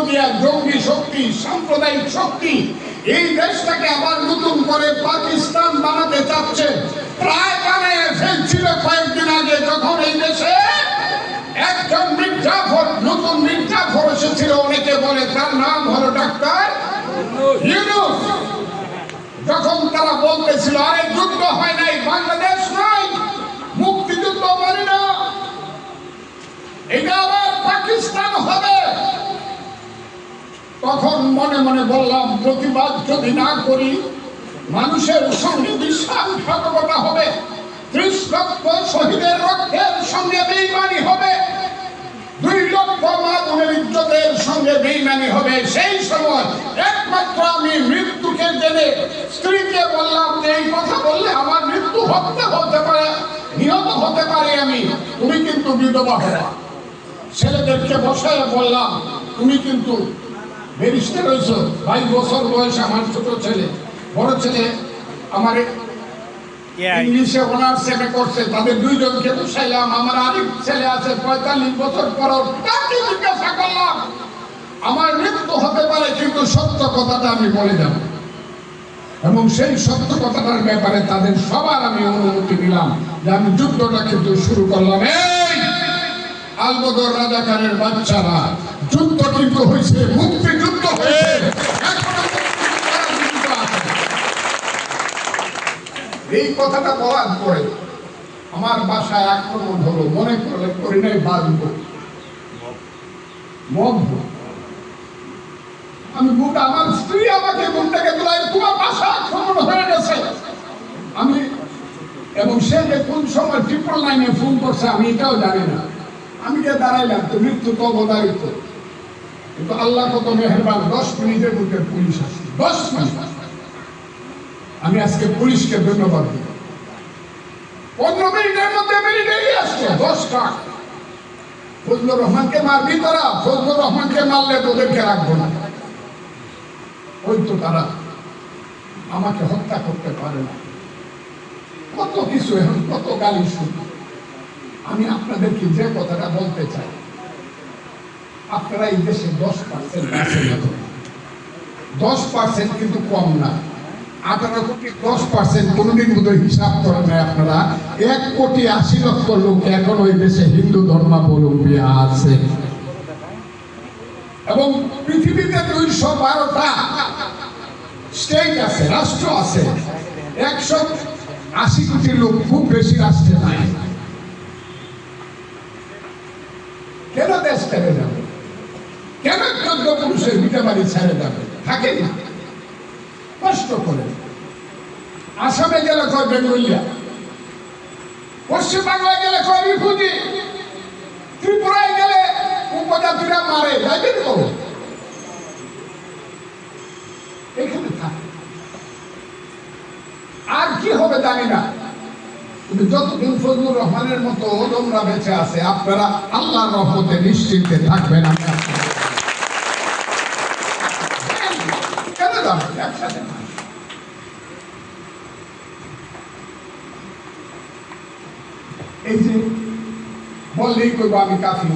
দিয়া জঙ্গি শক্তি, সাম্প্রদায়িক শক্তি এই দেশটাকে আবার নতুন করে পাকিস্তান বানাতে চাচ্ছে। প্রায় বানিয়ে ফেলছিল কয়েকদিন আগে, যখন এই দেশে একজন মির্জাফর, নতুন মির্জাফর এসেছিল, অনেকে বলে তার নাম হলো ডাক্তার ইউনূস। যখন তারা বলতেছিল আরে যুদ্ধ হয় নাই, বাংলাদেশ নাই, মুক্তিযুদ্ধ মানে না, এটা আবার পাকিস্তান হবে, তখন মনে মনে বললাম প্রতিবাদ যদি না করি মানুষের সঙ্গে বিশ্বাসঘাতকতা হবে, ৩০ লক্ষ শহীদের রক্তের সঙ্গে বেঈমানি হবে, ২ লক্ষ মা বোনের ইজ্জতের সঙ্গে বেঈমানি হবে। সেই সময় একমাত্র আমি মৃত্যুকে জেনে স্ত্রীকে বললাম যে এই কথা বললে আমার মৃত্যু হতে পারে, নিহত হতে পারে আমি, তুমি কিন্তু বিধবা হবা। ছেলেদেরকে বসায় বললাম তুমি কিন্তু ব্যারিস্টার হয়েছ, 22 বছর বয়স আমার ছোট ছেলে, বড় ছেলে আমার ইংলিশে অনার্স এমএ করছে, তাদের 2 জনকে বসাইলাম। আমার আরেক ছেলে আছে 45 বছর পর, তাকে জিজ্ঞাসা করলাম আমার মৃত্যু হতে পারে কিন্তু সত্য কথাটা আমি বলে যাব, এবং সেই সত্য কথাটার ব্যাপারে তাদের সবার আমি অনুমতি দিলাম যে আমি যুদ্ধটা কিন্তু শুরু করলাম। এই আলবদর রাজাকারের বাচ্চারা, যুদ্ধ কিন্তু হয়েছে, মুক্তিযুদ্ধ হয়েছে, এই কথাটা বলার পরে আমার বাসায় আক্রমণ হলো, মনে করলে করি নাই বাঁধব মগ্ন। আমি বুটা, আমার স্ত্রী আমাকে বুক থেকে তোলাই, তোমার বাসা আক্রমণ হয়ে গেছে। আমি এবং সে যে কোন সময় 999 ফোন করছে আমি এটাও জানি না। আমি যে দাঁড়াইলাম তো মৃত্যু তো অবধারিত, কিন্তু আল্লাহ কত মেহেরবান, 10 মিনিটের মধ্যে পুলিশ আসে, 10 মিনিট। আমি আজকে পুলিশকে ধন্যবাদ দিই, 15 মিনিটের মধ্যে মিলিটারি আসছে 10টা। ফজলুর রহমানকে মারবি তারা, ফজলুর রহমানকে মারলে তোদেরকে রাখবো না। ওই তো তারা আমাকে হত্যা করতে পারে না, কত কিছু, এখন কত গালি শুনি। আমি আপনাদেরকে যে কথাটা বলতে চাই, আপনারা এই দেশে 10% আছেন, 10% কিন্তু কম না। 18 কোটি 10% কোনদিন বোধহয় হিসাব করেন না আপনারা। 1,80,00,000 লোক এখন ওই দেশে হিন্দু ধর্মাবলম্বী আছে, এবং পৃথিবীতে 212টা স্টেট আছে, রাষ্ট্র আছে, 180 কোটি লোক, খুব বেশি রাষ্ট্রে নাই। কেন দেশ ছেড়ে যাবে? কেন 14 পুরুষের বিটা বাড়ি ছেড়ে যাবে? থাকে না, কষ্ট করে। আসামে গেলে কয় বেঙ্গলিয়া, পশ্চিম বাংলায় গেলে কয় রিফিউজি, ত্রিপুরায় গেলে উপজাতিরা মারে, যাইবেন তো এখানে থাকে। আর কি হবে জানি না, কিন্তু যতদিন ফজলুর রহমানের মতো ওলমরা বেঁচে আছে, আপনারা আল্লাহর রহমতে নিশ্চিন্তে থাকবেন। আমি কেন যাবেন একসাথে? এই যে বললেই করবো আমি কাফি,